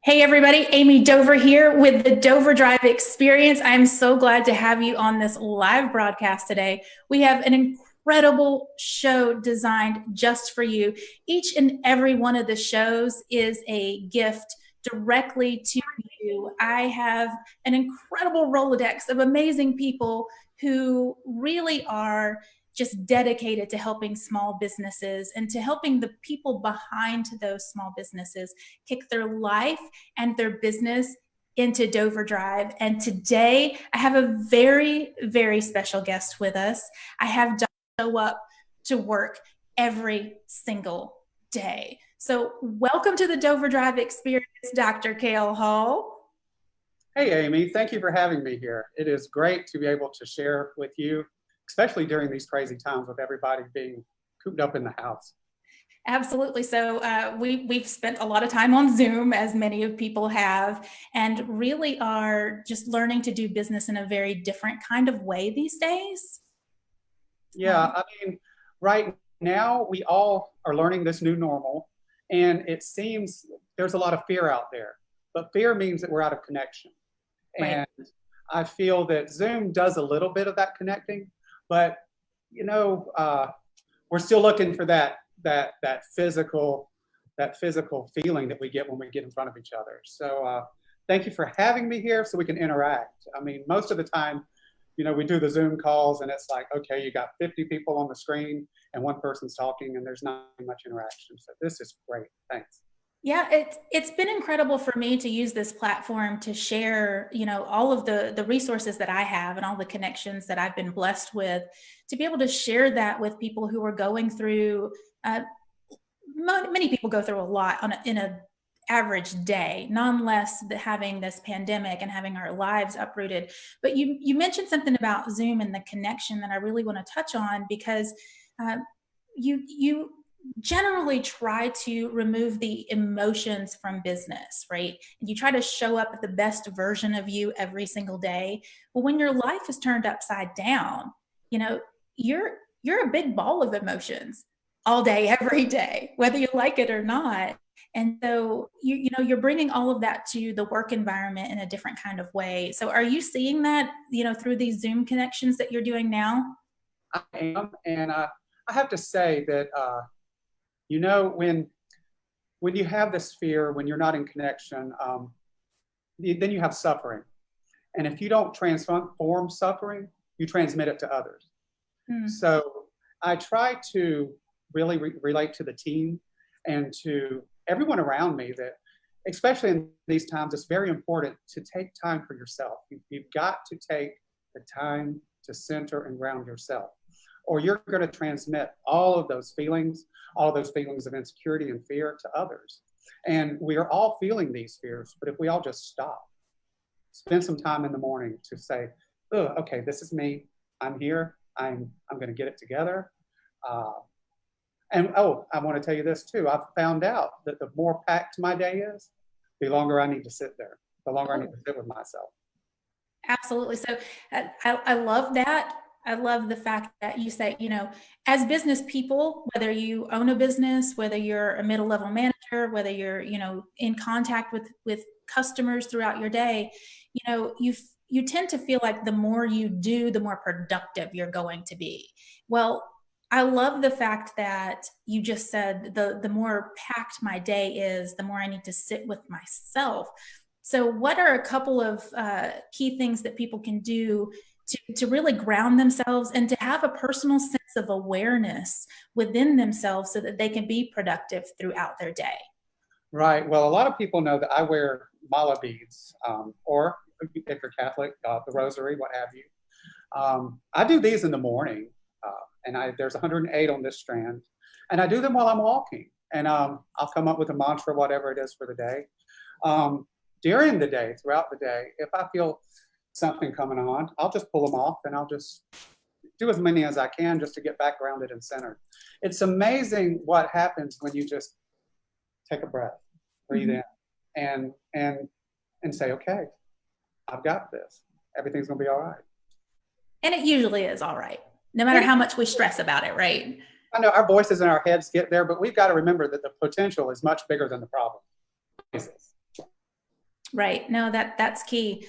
Hey everybody, Ammie Dover here with the DoverDrive Experience. I'm so glad to have you on this live broadcast today. We have an incredible show designed just for you. Each and every one of the shows is a gift directly to you. I have an incredible Rolodex of amazing people who really are just dedicated to helping small businesses and to helping the people behind those small businesses kick their life and their business into DoverDrive. And today I have a very, very special guest with us. I have Dr. show up to work every single day. So welcome to the DoverDrive Experience, Dr. Cale Hall. Hey, Amy, thank you for having me here. It is great to be able to share with you, especially during these crazy times with everybody being cooped up in the house. Absolutely. So we've spent a lot of time on Zoom, as many of people have, and really are just learning to do business in a very different kind of way these days. Yeah, I mean, right now we all are learning this new normal, and it seems there's a lot of fear out there, but fear means that we're out of connection. Right. And I feel that Zoom does a little bit of that connecting, but you know, we're still looking for that physical feeling that we get when we get in front of each other. So thank you for having me here so we can interact. I mean, most of the time, we do the Zoom calls and it's like, okay, you got 50 people on the screen and one person's talking and there's not much interaction. So this is great. Thanks. Yeah, it's been incredible for me to use this platform to share, all of the resources that I have and all the connections that I've been blessed with, to be able to share that with people who are going through. Many people go through a lot in a average day, nonetheless having this pandemic and having our lives uprooted. But you mentioned something about Zoom and the connection that I really want to touch on, because you generally try to remove the emotions from business, right? And you try to show up at the best version of you every single day. Well, when your life is turned upside down, you know, you're a big ball of emotions all day, every day, whether you like it or not. And so you're bringing all of that to the work environment in a different kind of way. So are you seeing that, through these Zoom connections that you're doing now? I am, and I have to say that when you have this fear, when you're not in connection, then you have suffering, and if you don't transform suffering, you transmit it to others. So I try to really relate to the team and to everyone around me that, especially in these times, it's very important to take time for yourself. You've got to take the time to center and ground yourself, or you're going to transmit all of those feelings of insecurity and fear to others. And we are all feeling these fears, but if we all just stop, spend some time in the morning to say, oh, okay, this is me. I'm here. I'm going to get it together. And I want to tell you this too. I've found out that the more packed my day is, the longer I need to sit there, the longer I need to sit with myself. Absolutely. So I love that. I love the fact that you say, as business people, whether you own a business, whether you're a middle level manager, whether you're, in contact with customers throughout your day, you tend to feel like the more you do, the more productive you're going to be. Well, I love the fact that you just said the more packed my day is, the more I need to sit with myself. So what are a couple of key things that people can do to really ground themselves and to have a personal sense of awareness within themselves so that they can be productive throughout their day? Right. Well, a lot of people know that I wear mala beads, or if you're Catholic, the rosary, what have you. I do these in the morning, and there's 108 on this strand, and I do them while I'm walking. And I'll come up with a mantra, whatever it is for the day. During the day, throughout the day, if I feel something coming on, I'll just pull them off and I'll just do as many as I can just to get back grounded and centered. It's amazing what happens when you just take a breath, breathe in, and say, okay, I've got this. Everything's gonna be all right. And it usually is all right, no matter how much we stress about it, right? I know our voices in our heads get there, but we've got to remember that the potential is much bigger than the problem. Right. No, that's key.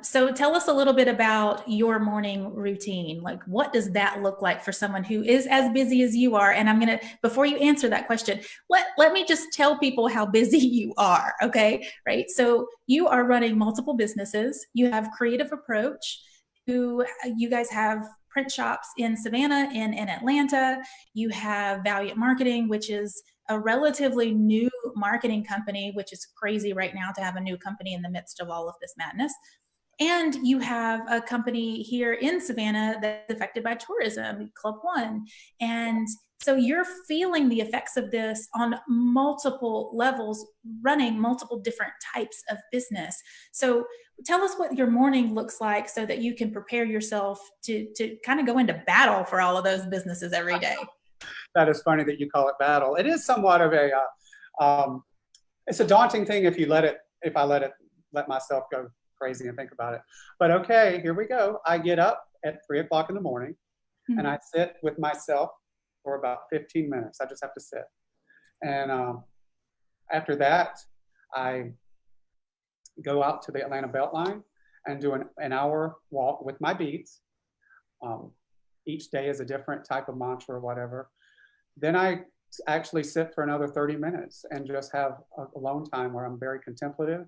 So tell us a little bit about your morning routine. Like, what does that look like for someone who is as busy as you are? And I'm going to, before you answer that question, let me just tell people how busy you are. Okay. Right. So you are running multiple businesses. You have Creative Approach, who you guys have print shops in Savannah and in Atlanta. You have Valiant Marketing, which is a relatively new marketing company, which is crazy right now to have a new company in the midst of all of this madness. And you have a company here in Savannah that's affected by tourism, Club One. And so you're feeling the effects of this on multiple levels, running multiple different types of business. So tell us what your morning looks like so that you can prepare yourself to kind of go into battle for all of those businesses every day. That is funny that you call it battle. It is somewhat of a, it's a daunting thing if I let myself go crazy and think about it. But okay, here we go. I get up at 3 o'clock in the morning and I sit with myself for about 15 minutes. I just have to sit. And after that, I go out to the Atlanta Beltline and do an hour walk with my beats. Each day is a different type of mantra or whatever. Then I actually sit for another 30 minutes and just have alone time where I'm very contemplative,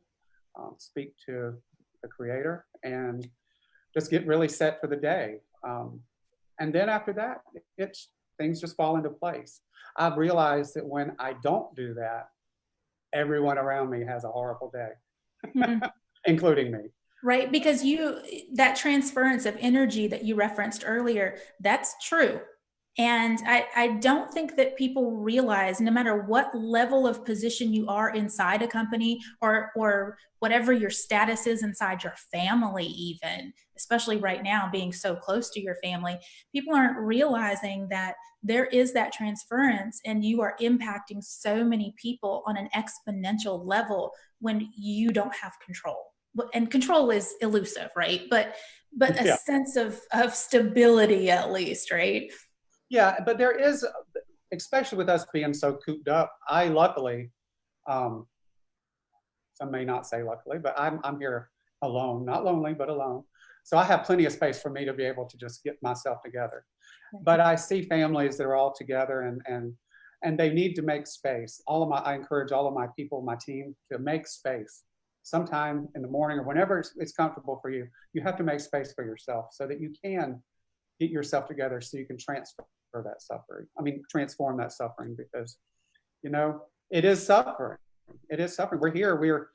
speak to the creator, and just get really set for the day. And then after that, things just fall into place. I've realized that when I don't do that, everyone around me has a horrible day, including me. Right, because that transference of energy that you referenced earlier, that's true. And I don't think that people realize, no matter what level of position you are inside a company or whatever your status is inside your family, even, especially right now being so close to your family, people aren't realizing that there is that transference and you are impacting so many people on an exponential level when you don't have control. And control is elusive, right? But a sense of stability, at least, right? Yeah, but there is, especially with us being so cooped up, I luckily, some may not say luckily, but I'm here alone, not lonely, but alone. So I have plenty of space for me to be able to just get myself together. But I see families that are all together and they need to make space. I encourage all of my people, my team, to make space. Sometime in the morning or whenever it's comfortable for you, you have to make space for yourself so that you can get yourself together so you can transform that suffering, because, it is suffering. It is suffering. We're here.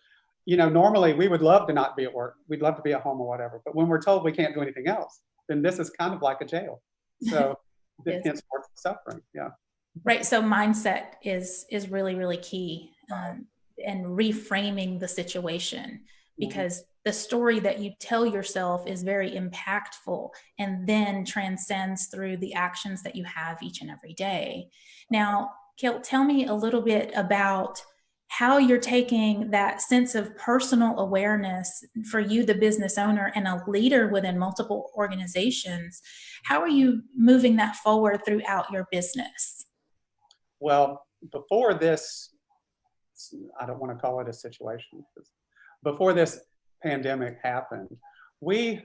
Normally we would love to not be at work. We'd love to be at home or whatever. But when we're told we can't do anything else, then this is kind of like a jail. So it's worth suffering. Yeah. Right. So mindset is really, really key. And reframing the situation, because the story that you tell yourself is very impactful and then transcends through the actions that you have each and every day. Now, Cale, tell me a little bit about how you're taking that sense of personal awareness for you, the business owner and a leader within multiple organizations. How are you moving that forward throughout your business? Well, before this, I don't want to call it a situation. Before this pandemic happened, we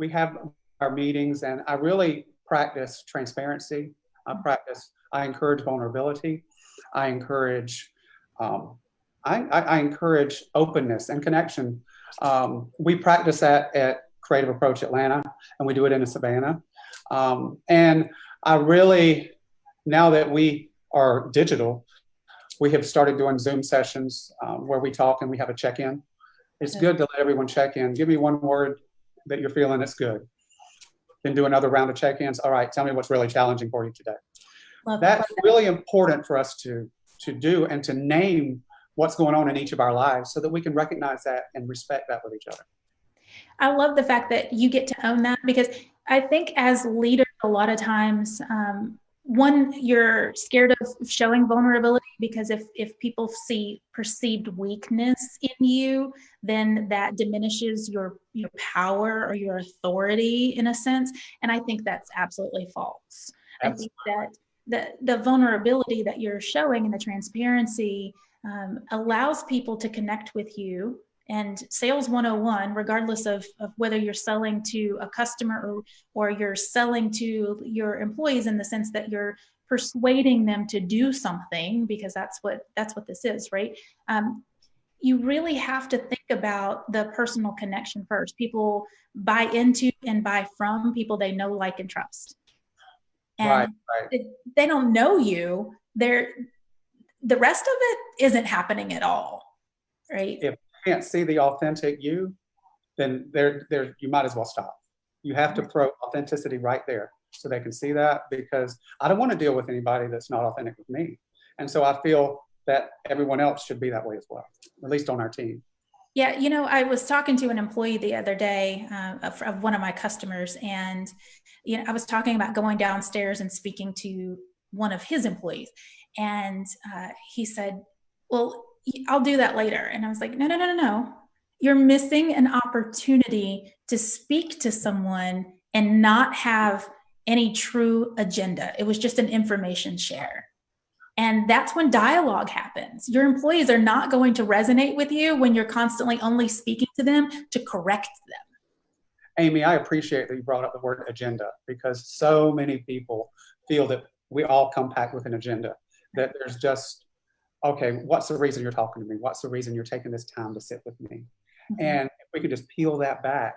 have our meetings, and I really practice transparency. I encourage vulnerability. I encourage openness and connection. We practice that at Creative Approach Atlanta, and we do it in Savannah. And I really, now that we are digital, we have started doing Zoom sessions where we talk and we have a check-in. It's good to let everyone check in. Give me one word that you're feeling that's good. Then do another round of check-ins. All right, tell me what's really challenging for you today. That's really important for us to do, and to name what's going on in each of our lives so that we can recognize that and respect that with each other. I love the fact that you get to own that, because I think as leaders, a lot of times, one, you're scared of showing vulnerability, because if people see perceived weakness in you, then that diminishes your power or your authority in a sense. And I think that's absolutely false. Absolutely. I think that the vulnerability that you're showing and the transparency allows people to connect with you And sales 101, regardless of whether you're selling to a customer or you're selling to your employees in the sense that you're persuading them to do something, because that's what this is, right? You really have to think about the personal connection first. People buy into and buy from people they know, like, and trust. And right. they don't know you. The rest of it isn't happening at all, right? If you can't see the authentic you, then you might as well stop. You have to throw authenticity right there so they can see that, because I don't want to deal with anybody that's not authentic with me. And so I feel that everyone else should be that way as well, at least on our team. Yeah, I was talking to an employee the other day of one of my customers, and I was talking about going downstairs and speaking to one of his employees, and he said, "Well, I'll do that later." And I was like, "No. You're missing an opportunity to speak to someone and not have any true agenda. It was just an information share." And that's when dialogue happens. Your employees are not going to resonate with you when you're constantly only speaking to them to correct them. Ammie, I appreciate that you brought up the word agenda, because so many people feel that we all come packed with an agenda, that there's just, okay, what's the reason you're talking to me? What's the reason you're taking this time to sit with me? Mm-hmm. And if we could just peel that back,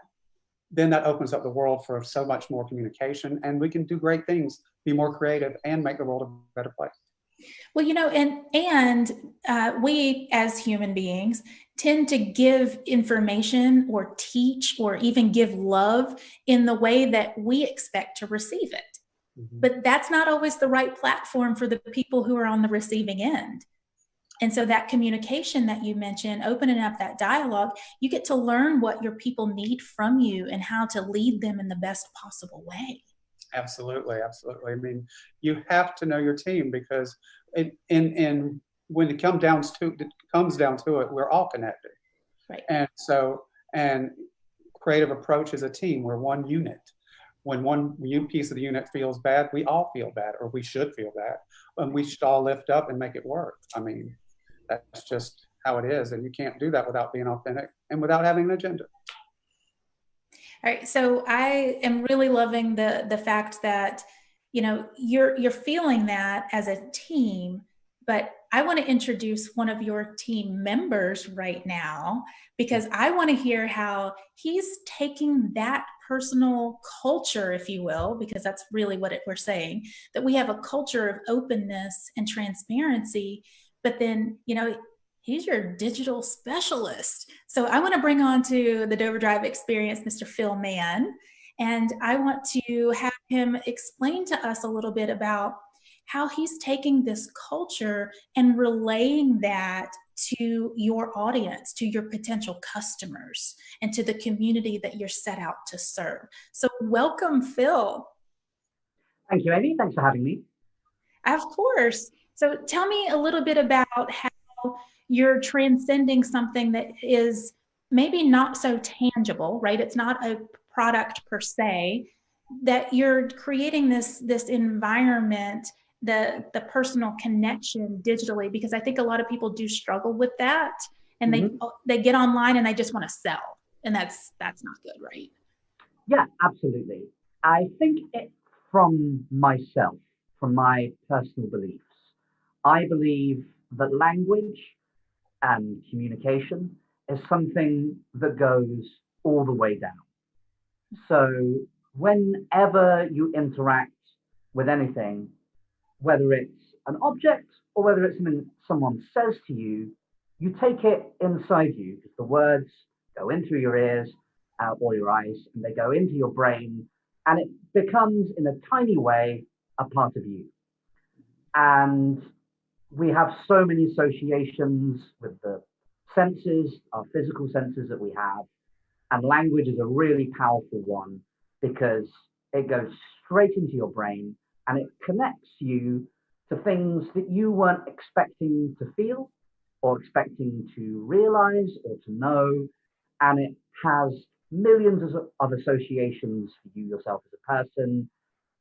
then that opens up the world for so much more communication, and we can do great things, be more creative, and make the world a better place. Well, and we as human beings tend to give information or teach or even give love in the way that we expect to receive it. Mm-hmm. But that's not always the right platform for the people who are on the receiving end. And so that communication that you mentioned, opening up that dialogue, you get to learn what your people need from you and how to lead them in the best possible way. Absolutely. I mean, you have to know your team, because when it comes down to it, we're all connected. Right. And creative approach is a team. We're one unit. When one piece of the unit feels bad, we all feel bad, or we should feel bad, and we should all lift up and make it work. I mean, that's just how it is, and you can't do that without being authentic and without having an agenda. All right. So I am really loving the fact that, you're feeling that as a team, but I want to introduce one of your team members right now, because I want to hear how he's taking that personal culture, if you will, because that's really what we're saying, that we have a culture of openness and transparency, but then, he's your digital specialist. So I want to bring on to the DoverDrive Experience, Mr. Phil Mann, and I want to have him explain to us a little bit about how he's taking this culture and relaying that to your audience, to your potential customers, and to the community that you're set out to serve. So welcome, Phil. Thank you, Ammie. Thanks for having me. Of course. So tell me a little bit about how you're transcending something that is maybe not so tangible, right? It's not a product per se, that you're creating this environment, the personal connection digitally, because I think a lot of people do struggle with that, and they get online and they just want to sell, and that's not good, right? Yeah, absolutely. I think from myself, from my personal beliefs, I believe that language and communication is something that goes all the way down. So whenever you interact with anything, whether it's an object or whether it's something someone says to you, you take it inside you, because the words go in through your ears or your eyes, and they go into your brain, and it becomes, in a tiny way, a part of you. And we have so many associations with the senses, our physical senses that we have, and language is a really powerful one, because it goes straight into your brain and it connects you to things that you weren't expecting to feel or expecting to realize or to know. And it has millions of associations for you yourself as a person,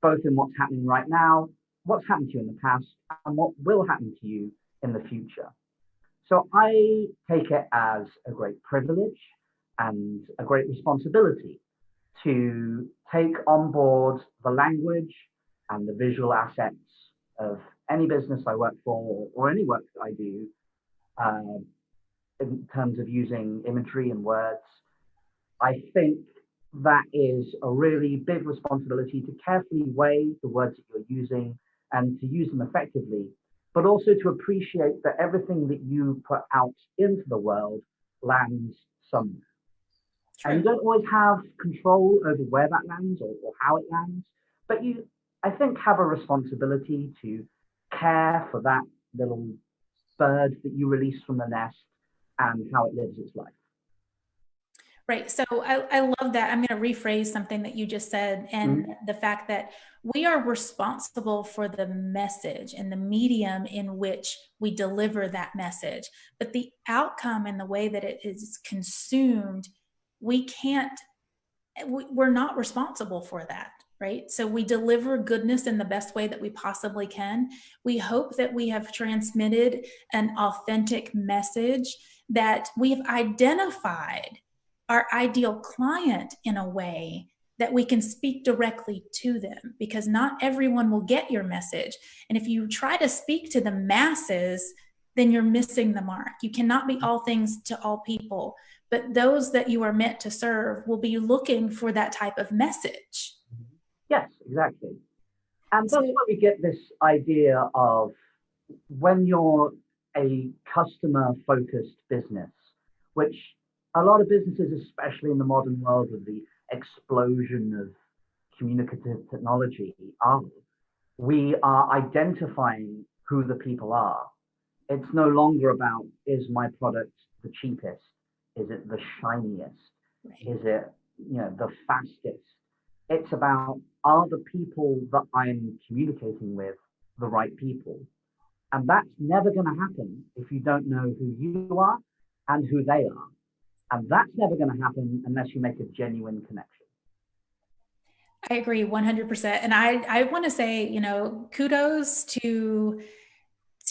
both in what's happening right now, what's happened to you in the past, and what will happen to you in the future. So I take it as a great privilege and a great responsibility to take on board the language and the visual assets of any business I work for or any work that I do, in terms of using imagery and words. I think that is a really big responsibility to carefully weigh the words that you're using and to use them effectively, but also to appreciate that everything that you put out into the world lands somewhere. True. And you don't always have control over where that lands or how it lands, but you, I think, have a responsibility to care for that little bird that you release from the nest and how it lives its life. Right. So I love that. I'm going to rephrase something that you just said, and the fact that we are responsible for the message and the medium in which we deliver that message. But the outcome and the way that it is consumed, we're not responsible for that. Right. So we deliver goodness in the best way that we possibly can. We hope that we have transmitted an authentic message, that we've identified our ideal client in a way that we can speak directly to them, because not everyone will get your message. And if you try to speak to the masses, then you're missing the mark. You cannot be all things to all people, but those that you are meant to serve will be looking for that type of message. Yes, exactly. And that's where we get this idea of, when you're a customer-focused business, which a lot of businesses, especially in the modern world with the explosion of communicative technology, we are identifying who the people are. It's no longer about, is my product the cheapest? Is it the shiniest? Right. Is it, the fastest? It's about, are the people that I'm communicating with the right people? And that's never going to happen if you don't know who you are and who they are. And that's never going to happen unless you make a genuine connection. I agree 100%. And I want to say, kudos to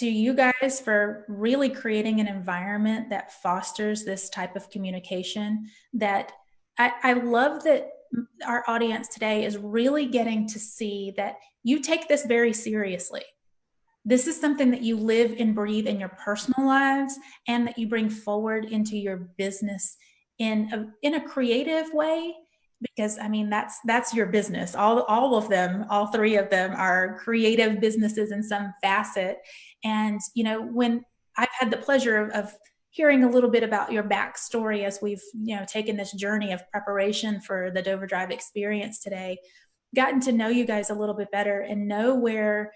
you guys for really creating an environment that fosters this type of communication. That I love that our audience today is really getting to see that you take this very seriously. This is something that you live and breathe in your personal lives, and that you bring forward into your business in a creative way, because that's your business. All of them, all three of them are creative businesses in some facet. And, when I've had the pleasure of hearing a little bit about your backstory as we've, taken this journey of preparation for the DoverDrive Experience today, gotten to know you guys a little bit better and know where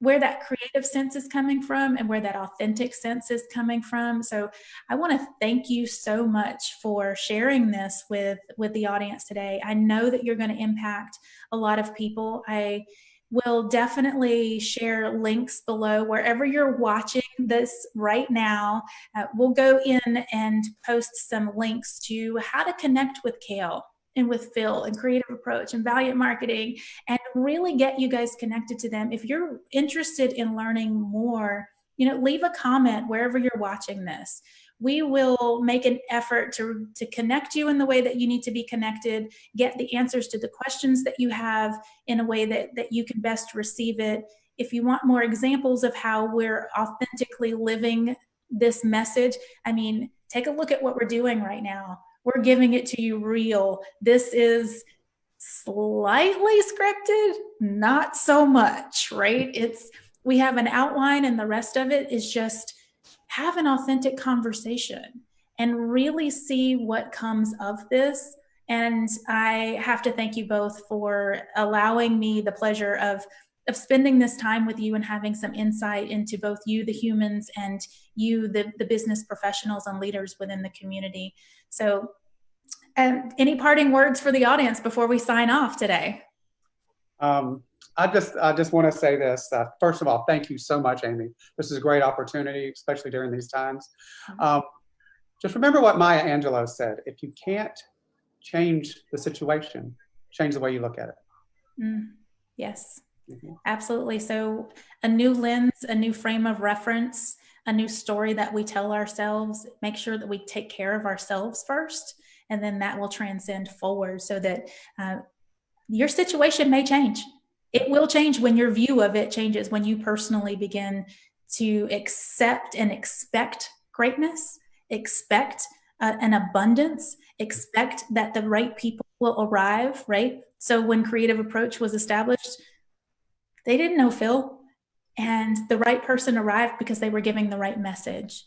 that creative sense is coming from and where that authentic sense is coming from. So I want to thank you so much for sharing this with the audience today. I know that you're going to impact a lot of people. I will definitely share links below wherever you're watching this right now. We'll go in and post some links to how to connect with Cale and with Phil and Creative Approach and Valiant Marketing, and really get you guys connected to them. If you're interested in learning more, leave a comment wherever you're watching this. We will make an effort to connect you in the way that you need to be connected, get the answers to the questions that you have in a way that you can best receive it. If you want more examples of how we're authentically living this message, take a look at what we're doing right now. We're giving it to you real. This is slightly scripted, not so much, right? We have an outline, and the rest of it is just have an authentic conversation and really see what comes of this. And I have to thank you both for allowing me the pleasure of spending this time with you and having some insight into both you, the humans, and you, the business professionals and leaders within the community. So, any parting words for the audience before we sign off today? I just want to say this. First of all, thank you so much, Ammie. This is a great opportunity, especially during these times. Just remember what Maya Angelou said: if you can't change the situation, change the way you look at it. Yes, absolutely. So a new lens, a new frame of reference, a new story that we tell ourselves. Make sure that we take care of ourselves first, and then that will transcend forward, so that your situation may change. It will change when your view of it changes, when you personally begin to accept and expect greatness, expect an abundance, expect that the right people will arrive, right? So when Creative Approach was established, they didn't know Phil, and the right person arrived because they were giving the right message.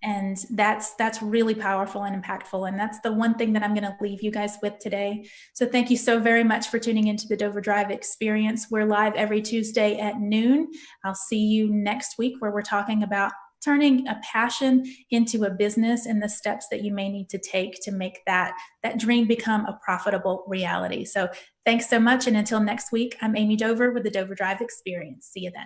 And that's really powerful and impactful. And that's the one thing that I'm going to leave you guys with today. So thank you so very much for tuning into the DoverDrive Experience. We're live every Tuesday at noon. I'll see you next week, where we're talking about turning a passion into a business and the steps that you may need to take to make that dream become a profitable reality. So thanks so much. And until next week, I'm Ammie Dover with the DoverDrive Experience. See you then.